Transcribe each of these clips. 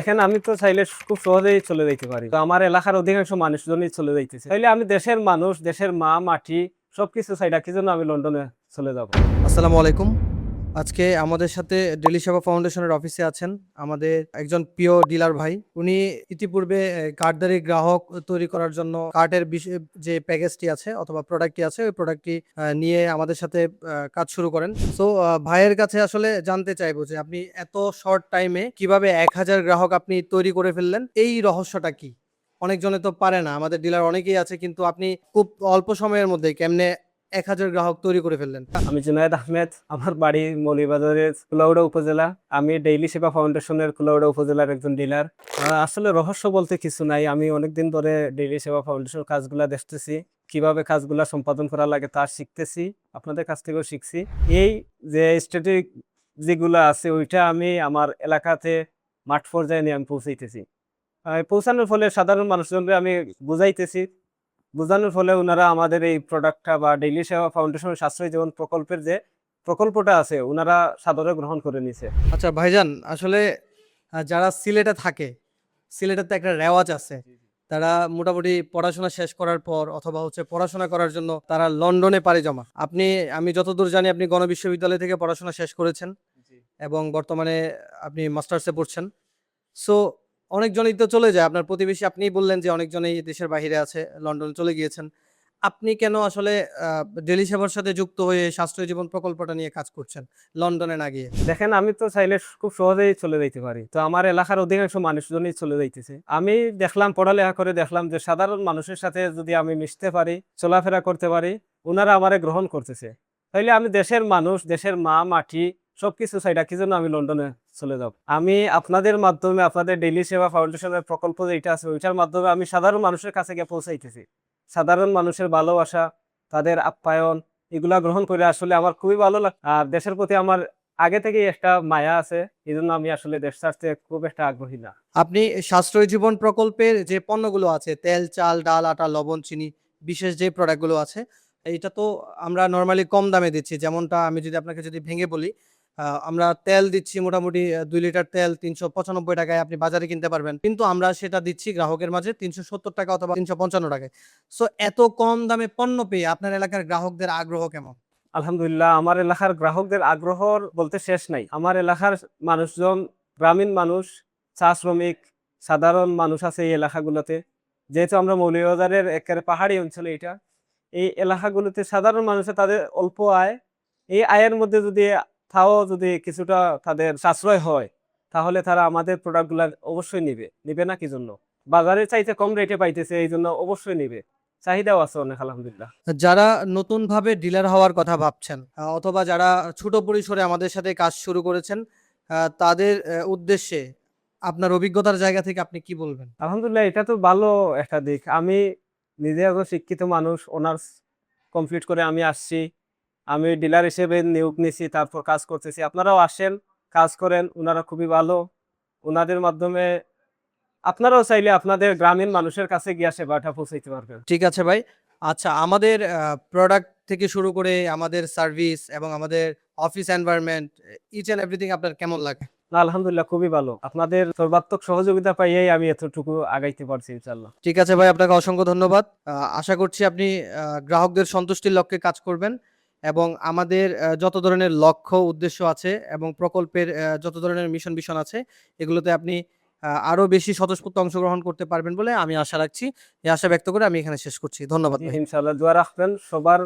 দেখেন আমি তো চাইলে খুব সহজেই চলে যাইতে পারি, তো আমার এলাকার অধিকাংশ মানুষজনই চলে যাইতেছে। তাইলে আমি দেশের মানুষ, দেশের মা মাটি সবকিছু চাইডা কি জন্য আমি লন্ডনে চলে যাব। আসসালামু আলাইকুম। আজকে আমাদের সাথে ডেইলি সেবা ফাউন্ডেশনের অফিসে আছেন আমাদের একজন প্রিয় ডিলার ভাই। উনি ইতিপূর্বে কার্ডদারি গ্রাহক তৈরি করার জন্য কার্ডের যে প্যাকেজটি আছে অথবা প্রোডাক্টটি আছে ওই প্রোডাক্টটি নিয়ে আমাদের সাথে কাজ শুরু করেন। সো ভাইয়ের কাছে আসলে জানতে চাইবো যে আপনি এত শর্ট টাইমে কিভাবে 1000 গ্রাহক আপনি তৈরি করে ফেললেন, এই রহস্যটা কি? অনেকজনে তো পারে না, আমাদের ডিলার অনেকেই আছে, কিন্তু আপনি খুব অল্প সময়ের মধ্যে কেমনে 1000 গ্রাহক তৈরি করে ফেললেন? আমি জুনায়েদ আহমেদ, আমার বাড়ি মৌলভীবাজারের কুলাউড়া উপজেলা। আমি ডেইলি সেবা ফাউন্ডেশনের কুলাউড়া উপজেলার একজন ডিলার। আসলে রহস্য বলতে কিছু নাই, আমি অনেকদিন ধরে ডেইলি সেবা ফাউন্ডেশন কাজগুলা দেখতেছি, কিভাবে কাজগুলা সম্পাদন করা লাগে তা শিখতেছি, আপনাদের কাছ থেকেও শিখছি। এই যে স্ট্র্যাটেজিক যেগুলা আছে ওইটা আমি আমার এলাকাতে মাঠ পর্যায়ে নিয়ে আমি পৌঁছাইতেছি। পৌঁছানোর ফলে সাধারণ মানুষজনকে আমি বুঝাইতেছি, বোঝানোর ফলে ওনারা আমাদের এই প্রোডাক্টটা বা ডেইলি সেবা ফাউন্ডেশন সাশ্রয়ী জীবন প্রকল্পের যে প্রকল্পটা আছে ওনারা সাদরে গ্রহণ করে নিছে। আচ্ছা ভাইজান, আসলে যারা সিলেটে থাকে, সিলেটের তো একটা রেওয়াজ আছে। তারা মোটামুটি পড়াশোনা শেষ করার পর অথবা পড়াশোনা করার জন্য তারা লন্ডনে পাড়ি জমা। আমি যতদূর জানি আপনি গণবিশ্ববিদ্যালয় থেকে পড়াশোনা শেষ করেছেন এবং বর্তমানে আপনি মাস্টার্সে পড়ছেন। সো অনেকজনই তো চলে যায়, আপনার প্রতিবেশী আপনিই বললেন যে অনেকজনই দেশের বাইরে আছে, লন্ডনে চলে গিয়েছেন। আপনি কেন আসলে ডেইলি সেবার সাথে যুক্ত হয়ে সাশ্রয়ী জীবন প্রকল্পটা নিয়ে কাজ করছেন লন্ডনে না গিয়ে? দেখেন আমি তো চাইলে খুব সহজেই চলে যাইতে পারি, তো আমার এলাকার অধিকাংশ মানুষজনই চলে যাইতেছে। আমি দেখলাম, পড়ালেখা করে দেখলাম যে সাধারণ মানুষের সাথে যদি আমি মিশতে পারি, চলাফেরা করতে পারি, ওনারা আমারে গ্রহণ করতেছে। তাইলে আমি দেশের মানুষ, দেশের মা মাটি সবকিছু চাইডা কি জন্য আমি লন্ডনে চলে যাব। আমি আপনাদের মাধ্যমে, আপনাদের ডেইলি সেবা ফাউন্ডেশনের প্রকল্প যেটা আছে ওইটার মাধ্যমে আমি সাধারণ মানুষের কাছে গিয়ে পৌঁছাইতেছি। সাধারণ মানুষের ভালোবাসা, তাদের আপ্যায়ন এগুলা গ্রহণ করে আসলে আমার খুবই ভালো লাগে। আর দেশের প্রতি আমার আগে থেকেই একটা মায়া আছে, এই জন্য আমি আসলে দেশ ছাড়তে খুব একটা আগ্রহী না। আপনি সাশ্রয়ী জীবন প্রকল্পের যে পণ্যগুলো আছে, তেল, চাল, ডাল, আটা, লবণ, চিনি, বিশেষ যে প্রোডাক্টগুলো আছে, এইটা তো আমরা নরমালি কম দামে দিচ্ছি। যেমনটা আমি যদি আপনাকে ভেঙে বলি, আমরা তেল দিচ্ছি মোটামুটি ২ লিটার তেল ৳৩৯৫ আপনি বাজারে কিনতে পারবেন। কিন্তু আমরা সেটা দিচ্ছি গ্রাহকের মাঝে ৳৩৭০ অথবা ৳৩৫৫। সো এত কম দামে পণ্য পেয়ে আপনার এলাকার গ্রাহকদের আগ্রহ কেমন? আলহামদুলিল্লাহ, আমার এলাকার গ্রাহকদের আগ্রহর বলতে শেষ নাই। আমার এলাকার মানুষজন গ্রামীণ মানুষ, চা শ্রমিক, সাধারণ মানুষ আছে এই এলাকাগুলোতে। যেহেতু আমরা মৌলভীবাজারের একেবারে পাহাড়ি অঞ্চলে এটা, এই এলাকাগুলোতে সাধারণ মানুষের তাদের অল্প আয়, এই আয়ের মধ্যে যদি তাও যদি কিছুটা তাদের সাশ্রয় হয়, তাহলে তারা আমাদের প্রোডাক্টগুলো অবশ্যই নিবে না কি জন্য? বাজারের চাইতে কম রেটে পাইতেছে, এই জন্য অবশ্যই নিবে। চাহিদাও আছে অনেক, আলহামদুলিল্লাহ। যারা নতুনভাবে ডিলার হওয়ার কথা ভাবছেন, অথবা যারা ছোট পরিসরে আমাদের সাথে কাজ শুরু করেছেন, তাদের উদ্দেশ্যে আপনার অভিজ্ঞতার জায়গা থেকে আপনি কি বলবেন? আলহামদুলিল্লাহ, এটা তো ভালো একটা দিক। আমি নিজে একজন শিক্ষিত মানুষ, অনার্স কমপ্লিট করে আমি আসছি। আমি ডিলার হিসেবে নিয়োগ নিছি, তারপর কাজ করতেছি। আপনারাও আসেন, কাজ করেন, উনারা খুবই ভালো। উনাদের মাধ্যমে আপনারাও চাইলে আপনাদের গ্রামীণ মানুষের কাছে গিয়া সেবাটা পৌঁছাইতে পারবেন। ঠিক আছে ভাই। আচ্ছা, আমাদের প্রোডাক্ট থেকে শুরু করে আমাদের সার্ভিস এবং আমাদের office environment, each and everything আপনার কেমন লাগে? না, আলহামদুলিল্লাহ খুবই ভালো। আপনাদের সর্বাত্মক সহযোগিতা পাইয়েই আমি এতটুকু আগাইতে পারছি ইনশাআল্লাহ। ঠিক আছে ভাই, আপনাকে অসংখ্য ধন্যবাদ। আশা করছি আপনি গ্রাহকদের সন্তুষ্টির লক্ষ্যে কাজ করবেন এবং আমাদের যত ধরনের লক্ষ্য উদ্দেশ্য আছে এবং প্রকল্পের যত ধরনের মিশন ভিশন আছে, এগুলোতে আপনি আরো বেশি স্বতঃস্ফূর্ত অংশগ্রহণ করতে পারবেন বলে আমি আশা রাখছি। এই আশা ব্যক্ত করে আমি এখানে শেষ করছি। ধন্যবাদ জি, ভাই। ইনশাআল্লাহ দোয়া রাখবেন সবার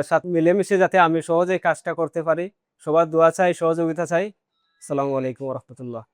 সাথে মিলেমিশে যাতে আমি সহজেই কাজটা করতে পারি। সবার দোয়া চাই, সহযোগিতা চাই। আসসালামু আলাইকুম ওয়া রাহমাতুল্লাহ।